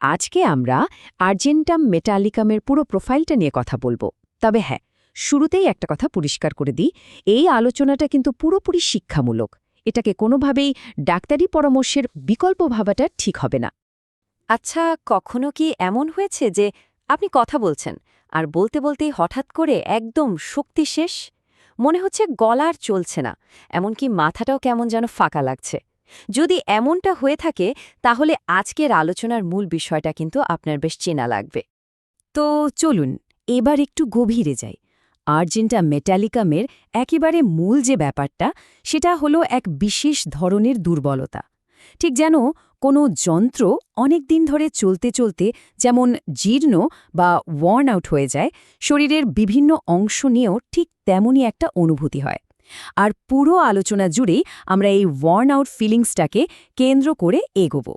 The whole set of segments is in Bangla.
আজকে আমরা আর্জেন্টাম মেটালিকামের পুরো প্রোফাইলটা নিয়ে কথা বলবো। তবে হ্যাঁ, শুরুতেই একটা কথা পরিষ্কার করে দিই, এই আলোচনাটা কিন্তু পুরোপুরি শিক্ষামূলক। এটাকে কোনোভাবেই ডাক্তারি পরামর্শের বিকল্প ভাবাটা ঠিক হবে না। আচ্ছা, কখনো কি এমন হয়েছে যে আপনি কথা বলছেন আর বলতে বলতেই হঠাৎ করে একদম শক্তি শেষ? মনে হচ্ছে গলা আর চলছে না, এমনকি মাথাটাও কেমন যেন ফাঁকা লাগছে। যদি এমনটা হয়ে থাকে তাহলে আজকের আলোচনার মূল বিষয়টা কিন্তু আপনার বেশ চেনা লাগবে। তো চলুন এবার একটু গভীরে যাই। আর্জেন্টাম মেটালিকামের একেবারে মূল যে ব্যাপারটা, সেটা হলো এক বিশেষ ধরনের দুর্বলতা। ঠিক যেন কোনো যন্ত্র অনেক দিন ধরে চলতে চলতে যেমন জীর্ণ বা ওয়ার্ন আউট হয়ে যায়, শরীরের বিভিন্ন অংশ নিয়েও ঠিক তেমনই একটা অনুভূতি হয়। আর পুরো আলোচনা জুড়েই আমরা এই ওয়ার্ন আউট ফিলিংসটাকে কেন্দ্র করে এগোব।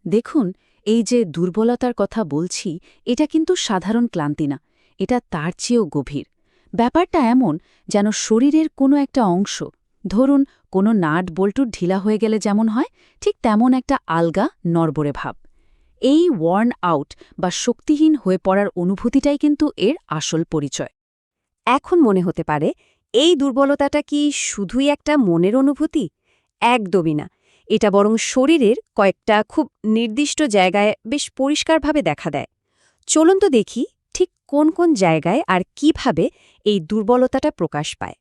দেখুন, এই যে দুর্বলতার কথা বলছি, এটা কিন্তু সাধারণ ক্লান্তি না, এটা তার চেয়েও গভীর। ব্যাপারটা এমন যেন শরীরের কোনো একটা অংশ, ধরুন কোনো নাট বল্টু ঢিলা হয়ে গেলে যেমন হয়, ঠিক তেমন একটা আলগা নড়বড়ে ভাব। এই ওয়ার্ন আউট বা শক্তিহীন হয়ে পড়ার অনুভূতিটাই কিন্তু এর আসল পরিচয়। এখন মনে হতে পারে এই দুর্বলতাটা কি শুধুই একটা মনের অনুভূতি? একদমই না, এটা বরং শরীরের কয়েকটা খুব নির্দিষ্ট জায়গায় বেশ পরিষ্কারভাবে দেখা দেয়। চলুন তো দেখি ঠিক কোন কোন জায়গায় আর কিভাবে এই দুর্বলতাটা প্রকাশ পায়।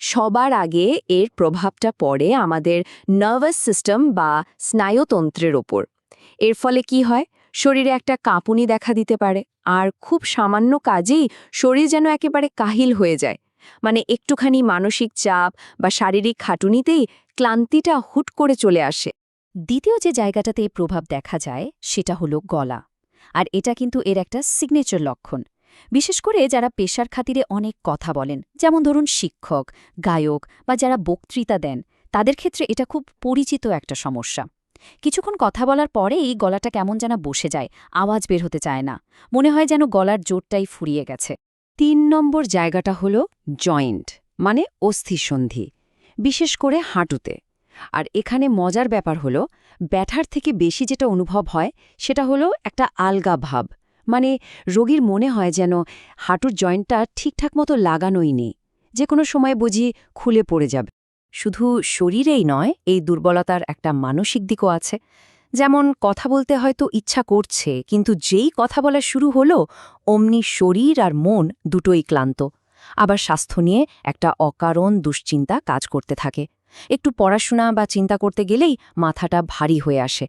সবার আগে এর প্রভাবটা পড়ে আমাদের নার্ভাস সিস্টেম বা স্নায়ুতন্ত্রের ওপর। এর ফলে কি হয়, শরীরে একটা কাঁপুনি দেখা দিতে পারে, আর খুব সামান্য কাজেই শরীর যেন একেবারে কাহিল হয়ে যায়। মানে একটুখানি মানসিক চাপ বা শারীরিক খাটুনিতেই ক্লান্তিটা হুট করে চলে আসে। দ্বিতীয় যে জায়গাটাতে এই প্রভাব দেখা যায়, সেটা হলো গলা। আর এটা কিন্তু এর একটা সিগনেচার লক্ষণ। বিশেষ করে যারা পেশার খাতিরে অনেক কথা বলেন, যেমন ধরুন শিক্ষক, গায়ক বা যারা বক্তৃতা দেন, তাদের ক্ষেত্রে এটা খুব পরিচিত একটা সমস্যা। কিছুক্ষণ কথা বলার পরে এই গলাটা কেমন যেন বসে যায়, আওয়াজ বের হতে চায় না, মনে হয় যেন গলার জোরটাই ফুরিয়ে গেছে। ৩ নম্বর জায়গাটা হলো জয়েন্ট, মানে অস্থিসন্ধি, বিশেষ করে হাঁটুতে। আর এখানে মজার ব্যাপার হলো, ব্যথার থেকে বেশি যেটা অনুভব হয় সেটা হলো একটা আলগা ভাব। মানে রোগীর মনে হয় যেন হাঁটুর জয়েন্টটা ঠিকঠাক মতো লাগানোই নেই, যে কোনো সময় বুঝি খুলে পড়ে যাবে। শুধু শরীরেই নয়, এই দুর্বলতার একটা মানসিক দিকও আছে। যেমন কথা বলতে হয়তো ইচ্ছা করছে, কিন্তু যেই কথা বলা শুরু হলো অমনি শরীর আর মন দুটোই ক্লান্ত। আবার স্বাস্থ্য নিয়ে একটা অকারণ দুশ্চিন্তা কাজ করতে থাকে। একটু পড়াশোনা বা চিন্তা করতে গেলেই মাথাটা ভারী হয়ে আসে।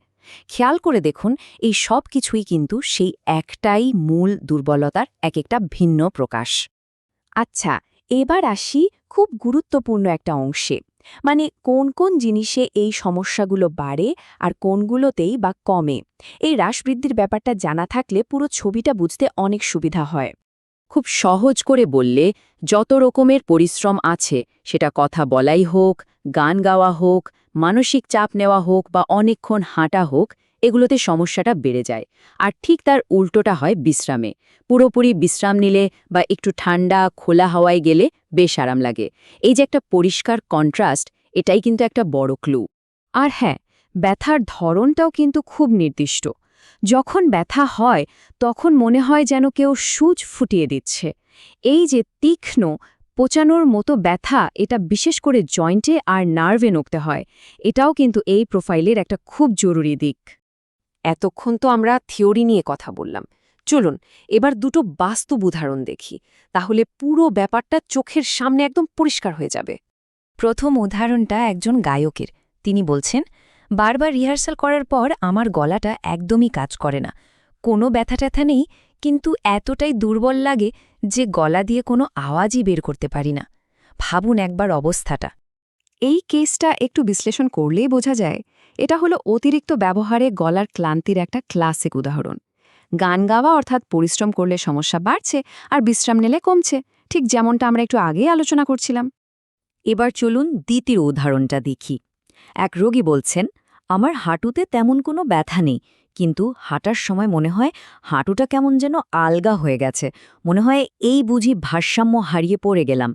খেয়াল করে দেখুন, এই সব কিছুই কিন্তু সেই একটাই মূল দুর্বলতার এক একটা ভিন্ন প্রকাশ। আচ্ছা, এবার আসি খুব গুরুত্বপূর্ণ একটা অংশে। মানে কোন কোন জিনিসে এই সমস্যাগুলো বাড়ে আর কোনগুলোতেই বা কমে। এই হ্রাসবৃদ্ধির ব্যাপারটা জানা থাকলে পুরো ছবিটা বুঝতে অনেক সুবিধা হয়। খুব সহজ করে বললে, যত রকমের পরিশ্রম আছে, সেটা কথা বলাই হোক, গান গাওয়া হোক, মানসিক চাপ নেওয়া হোক বা অনেকক্ষণ হাঁটা হোক, এগুলোতে সমস্যাটা বেড়ে যায়। আর ঠিক তার উল্টোটা হয় বিশ্রামে। পুরোপুরি বিশ্রাম নিলে বা একটু ঠান্ডা খোলা হাওয়ায় গেলে বেশ আরাম লাগে। এই যে একটা পরিষ্কার কন্ট্রাস্ট, এটাই কিন্তু একটা বড় ক্লু। আর হ্যাঁ, ব্যথার ধরনটাও কিন্তু খুব নির্দিষ্ট। যখন ব্যথা হয় তখন মনে হয় যেন কেউ সূচ ফুটিয়ে দিচ্ছে। এই যে তীক্ষ্ণ পোঁচানোর মতো ব্যথা, এটা বিশেষ করে জয়েন্টে আর নার্ভে নড়তে হয়। এটাও কিন্তু এই প্রোফাইলের একটা খুব জরুরি দিক। এতক্ষণ তো আমরা থিওরি নিয়ে কথা বললাম। চলুন এবার দুটো বাস্তব উদাহরণ দেখি, তাহলে পুরো ব্যাপারটা চোখের সামনে একদম পরিষ্কার হয়ে যাবে। প্রথম উদাহরণটা একজন গায়কের। তিনি বলছেন, বারবার রিহার্সাল করার পর আমার গলাটা একদমই কাজ করে না। কোনো ব্যথা-ট্যাথা নেই, কিন্তু এতটাই দুর্বল লাগে যে গলা দিয়ে কোনো আওয়াজই বের করতে পারি না। ভাবুন একবার অবস্থাটা। এই কেসটা একটু বিশ্লেষণ করলেই বোঝা যায়, এটা হলো অতিরিক্ত ব্যবহারে গলার ক্লান্তির একটা ক্লাসিক উদাহরণ। গান গাওয়া অর্থাৎ পরিশ্রম করলে সমস্যা বাড়ছে, আর বিশ্রাম নিলে কমছে, ঠিক যেমনটা আমরা একটু আগেই আলোচনা করছিলাম। এবার চলুন দ্বিতীয় উদাহরণটা দেখি। এক রোগী বলছেন, আমার হাঁটুতে তেমন কোনো ব্যথা নেই, কিন্তু হাঁটার সময় মনে হয় হাঁটুটা কেমন যেন আলগা হয়ে গেছে, মনে হয় এই বুঝি ভারসাম্য হারিয়ে পড়ে গেলাম।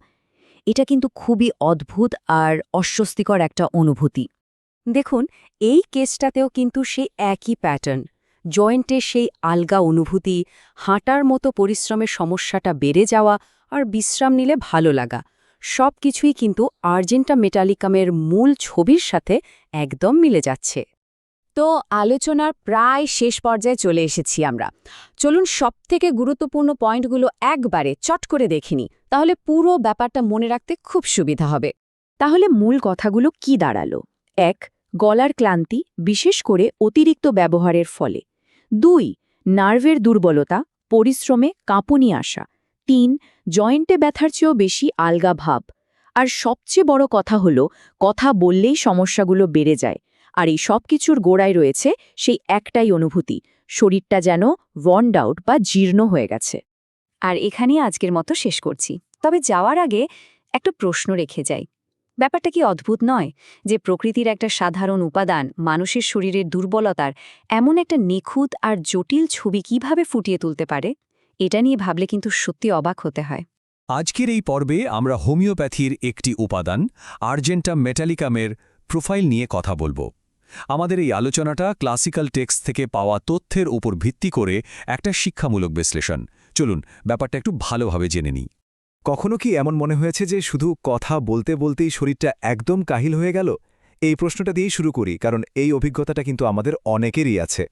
এটা কিন্তু খুবই অদ্ভুত আর অস্বস্তিকর একটা অনুভূতি। দেখুন, এই কেসটাতেও কিন্তু সেই একই প্যাটার্ন। জয়েন্টে সেই আলগা অনুভূতি, হাঁটার মতো পরিশ্রমের সমস্যাটা বেড়ে যাওয়া আর বিশ্রাম নিলে ভালো লাগা, সব কিছুই কিন্তু আর্জেন্টা মেটালিকামের মূল ছবির সাথে একদম মিলে যাচ্ছে। তো আলোচনার প্রায় শেষ পর্যায়ে চলে এসেছি আমরা। চলুন সবথেকে গুরুত্বপূর্ণ পয়েন্টগুলো একবারে চট করে দেখিনি, তাহলে পুরো ব্যাপারটা মনে রাখতে খুব সুবিধা হবে। তাহলে মূল কথাগুলো কি দাঁড়ালো? ১. গলার ক্লান্তি, বিশেষ করে অতিরিক্ত ব্যবহারের ফলে। ২. নার্ভের দুর্বলতা, পরিশ্রমে কাঁপুনি আসা। ৩. জয়েন্টে ব্যথার চেয়েও বেশি আলগা ভাব। আর সবচেয়ে বড় কথা হলো, কথা বললেই সমস্যাগুলো বেড়ে যায়। আর এই সব কিছুর গোড়ায় রয়েছে সেই একটাই অনুভূতি, শরীরটা যেন ওয়ার্নড আউট বা জীর্ণ হয়ে গেছে। আর এখানেই আজকের মতো শেষ করছি। তবে যাওয়ার আগে একটা প্রশ্ন রেখে যাই। ব্যাপারটা কি অদ্ভুত নয় যে প্রকৃতির একটা সাধারণ উপাদান মানুষের শরীরের দুর্বলতার এমন একটা নিখুঁত আর জটিল ছবি কিভাবে ফুটিয়ে তুলতে পারে? এটা নিয়ে ভাবলে কিন্তু সত্যি অবাক হতে হয়। আজকের এই পর্বে আমরা হোমিওপ্যাথির একটি উপাদান আর্জেন্টা মেটালিকামের প্রোফাইল নিয়ে কথা বলবো। আমাদের এই আলোচনাটা ক্লাসিক্যাল টেক্সট থেকে পাওয়া তথ্যের উপর ভিত্তি করে একটা শিক্ষামূলক বিশ্লেষণ। চলুন ব্যাপারটা একটু ভালোভাবে জেনে নিই। কখনো কি এমন মনে হয়েছে যে শুধু কথা বলতে বলতেই শরীরটা একদম কাহিল হয়ে গেল? এই প্রশ্নটা দিয়েই শুরু করি, কারণ এই অভিজ্ঞতাটা কিন্তু আমাদের অনেকেরই আছে।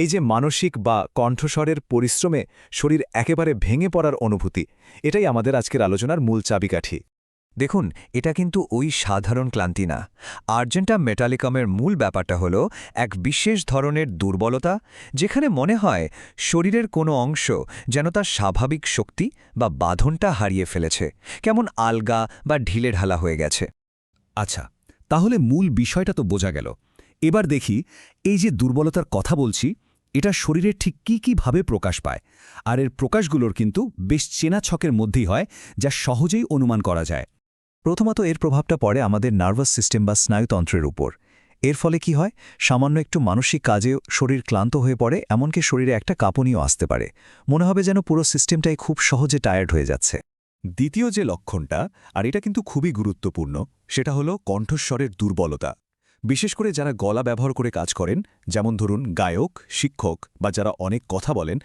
এই যে মানসিক বা কণ্ঠস্বরের পরিশ্রমে শরীর একেবারে ভেঙে পড়ার অনুভূতি, এটাই আমাদের আজকের আলোচনার মূল চাবিকাঠি। দেখুন, এটা কিন্তু ওই সাধারণ ক্লান্তি না। আর্জেন্টা মেটালিকামের মূল ব্যাপারটা হলো এক বিশেষ ধরনের দুর্বলতা, যেখানে মনে হয় শরীরের কোনো অংশ যেন তার স্বাভাবিক শক্তি বা বাঁধনটা হারিয়ে ফেলেছে, কেমন আলগা বা ঢিলে ঢালা হয়ে গেছে। আচ্ছা, তাহলে মূল বিষয়টা তো বোঝা গেল। এবার দেখি, এই যে দুর্বলতার কথা বলছি, এটা শরীরের ঠিক কী ভাবে প্রকাশ পায়, আর এর প্রকাশগুলোর কিন্তু বেশ চেনা ছকের মধ্যেই হয়, যা সহজেই অনুমান করা যায়। প্রথমত এর প্রভাবটা পড়ে আমাদের নার্ভাস সিস্টেম বা স্নায়ুতন্ত্রের উপর। এর ফলে কি হয়, সামান্য একটু মানসিক কাজে শরীর ক্লান্ত হয়ে পড়ে, এমনকি শরীরে একটা কাঁপুনিও আসতে পারে। মনে হবে যেন পুরো সিস্টেমটাই খুব সহজে টায়ার্ড হয়ে যাচ্ছে। দ্বিতীয় যে লক্ষণটা, আর এটা কিন্তু খুবই গুরুত্বপূর্ণ, সেটা হলো কণ্ঠস্বরের দুর্বলতা। বিশেষ করে যারা গলা ব্যবহার করে কাজ করেন, যেমন ধরুন গায়ক, শিক্ষক বা যারা অনেক কথা বলেন,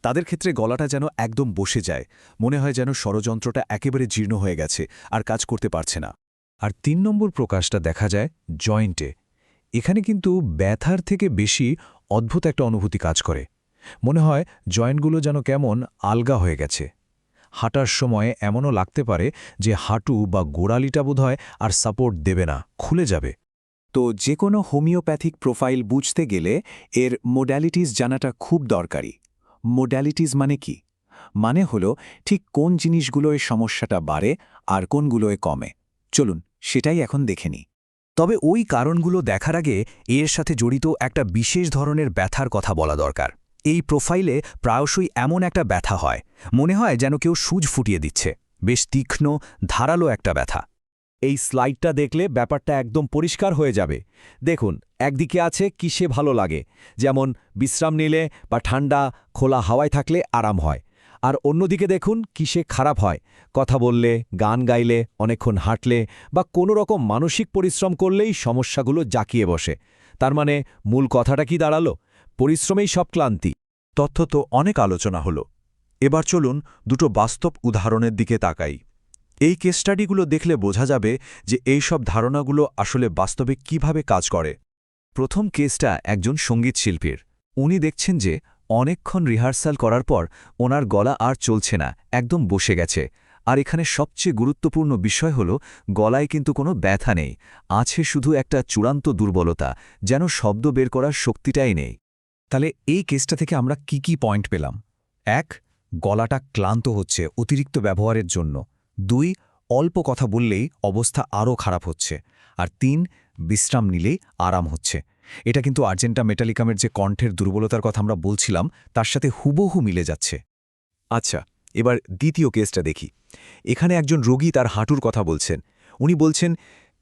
তাদের ক্ষেত্রে গলাটা যেন একদম বসে যায়। মনে হয় যেন স্বরযন্ত্রটা একেবারে জীর্ণ হয়ে গেছে, আর কাজ করতে পারছে না। আর ৩ নম্বর প্রকাশটা দেখা যায় জয়েন্টে। এখানে কিন্তু ব্যথার থেকে বেশি অদ্ভুত একটা অনুভূতি কাজ করে। মনে হয় জয়েন্টগুলো যেন কেমন আলগা হয়ে গেছে। হাঁটার সময় এমনও লাগতে পারে যে হাঁটু বা গোড়ালিটা বোধহয় আর সাপোর্ট দেবে না, খুলে যাবে। তো যে কোনো হোমিওপ্যাথিক প্রোফাইল বুঝতে গেলে এর মোডালিটিস জানাটা খুব দরকারি। মোডালিটিস মানে কি? মানে হলো ঠিক কোন জিনিসগুলোয় সমস্যাটা বাড়ে আর কোনগুলোয় কমে। চলুন সেটাই এখন দেখে নিই। তবে ওই কারণগুলো দেখার আগে এর সাথে জড়িত একটা বিশেষ ধরনের ব্যথার কথা বলা দরকার। এই প্রোফাইলে প্রায়শই এমন একটা ব্যথা হয়, মনে হয় যেন কেউ সূচ ফুটিয়ে দিচ্ছে। বেশ তীক্ষ্ণ, ধারালো একটা ব্যথা। এই স্লাইডটা দেখলে ব্যাপারটা একদম পরিষ্কার হয়ে যাবে। দেখুন, একদিকে আছে কিসে ভালো লাগে, যেমন বিশ্রাম নিলে বা ঠান্ডা খোলা হাওয়ায় থাকলে আরাম হয়। আর অন্যদিকে দেখুন কিসে খারাপ হয়, কথা বললে, গান গাইলে, অনেকক্ষণ হাঁটলে বা কোনো রকম মানসিক পরিশ্রম করলেই সমস্যাগুলো জাঁকিয়ে বসে। তার মানে মূল কথাটা কি দাঁড়ালো? পরিশ্রমেই সব ক্লান্তি। তথ্য তো অনেক আলোচনা হলো। এবার চলুন দুটো বাস্তব উদাহরণের দিকে তাকাই। এই কেস স্টাডিগুলো দেখলে বোঝা যাবে যে এই সব ধারণাগুলো আসলে বাস্তবে কিভাবে কাজ করে। প্রথম কেসটা একজন সঙ্গীত শিল্পীর। উনি দেখছেন যে অনেকক্ষণ রিহার্সাল করার পর ওনার গলা আর চলছে না, একদম বসে গেছে। আর এখানে সবচেয়ে গুরুত্বপূর্ণ বিষয় হল, গলায় কিন্তু কোনো ব্যথা নেই, আছে শুধু একটা চূড়ান্ত দুর্বলতা, যেন শব্দ বের করার শক্তিটাই নেই। তাহলে এই কেসটা থেকে আমরা কি পয়েন্ট পেলাম? ১. গলাটা ক্লান্ত হচ্ছে অতিরিক্ত ব্যবহারের জন্য। ২. অল্প কথা বললেই অবস্থা আরও খারাপ হচ্ছে। আর ৩. বিশ্রাম নিলেই আরাম হচ্ছে। এটা কিন্তু আর্জেন্টা মেটালিকামের যে কণ্ঠের দুর্বলতার কথা আমরা বলছিলাম, তার সাথে হুবহু মিলে যাচ্ছে। আচ্ছা, এবার দ্বিতীয় কেসটা দেখি। এখানে একজন রোগী তার হাঁটুর কথা বলছেন। উনি বলছেন,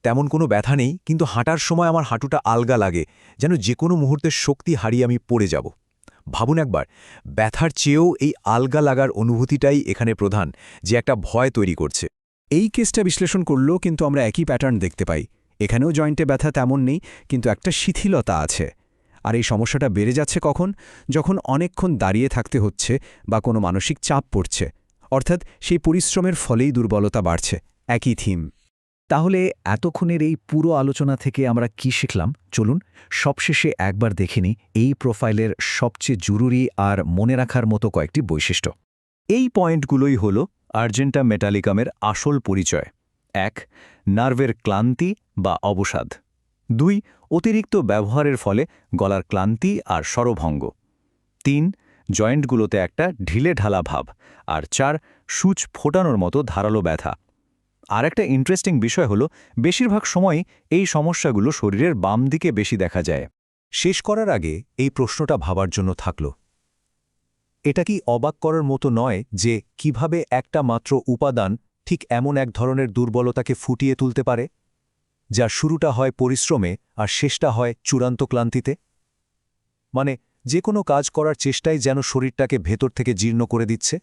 তেমন কোনো ব্যথা নেই, কিন্তু হাঁটার সময় আমার হাঁটুটা আলগা লাগে, যেন যে কোনো মুহূর্তে শক্তি হারিয়ে আমি পড়ে যাব। ভাবুন একবার, ব্যথার চেয়েও এই আলগা লাগার অনুভূতিটাই এখানে প্রধান, যে একটা ভয় তৈরি করছে। এই কেসটা বিশ্লেষণ করলেও কিন্তু আমরা একই প্যাটার্ন দেখতে পাই। এখানেও জয়েন্টে ব্যথা তেমন নেই, কিন্তু একটা শিথিলতা আছে। আর এই সমস্যাটা বেড়ে যাচ্ছে কখন? যখন অনেকক্ষণ দাঁড়িয়ে থাকতে হচ্ছে বা কোনো মানসিক চাপ পড়ছে, অর্থাৎ সেই পরিশ্রমের ফলেই দুর্বলতা বাড়ছে। একই থিম। তাহলে এতক্ষণের এই পুরো আলোচনা থেকে আমরা কি শিখলাম? চলুন সবশেষে একবার দেখে নিই এই প্রোফাইলের সবচেয়ে জরুরি আর মনে রাখার মতো কয়েকটি বৈশিষ্ট্য। এই পয়েন্টগুলোই হল আর্জেন্টা মেটালিকামের আসল পরিচয়। ১. নার্ভের ক্লান্তি বা অবসাদ। ২. অতিরিক্ত ব্যবহারের ফলে গলার ক্লান্তি আর স্বরভঙ্গ। ৩. জয়েন্টগুলোতে একটা ঢিলেঢালা ভাব। আর ৪. সূচ ফোটানোর মতো ধারালো ব্যথা। আর একটা ইন্টারেস্টিং বিষয় হলো বেশিরভাগ সময়ই এই সমস্যাগুলো শরীরের বাম দিকে বেশি দেখা যায়। শেষ করার আগে এই প্রশ্নটা ভাবার জন্য থাকল, এটা কি অবাক করার মতো নয় যে কিভাবে একটা মাত্র উপাদান ঠিক এমন এক ধরনের দুর্বলতাকে ফুটিয়ে তুলতে পারে, যার শুরুটা হয় পরিশ্রমে আর শেষটা হয় চূড়ান্ত ক্লান্তিতে? মানে যে কোনো কাজ করার চেষ্টাই যেন শরীরটাকে ভেতর থেকে জীর্ণ করে দিচ্ছে।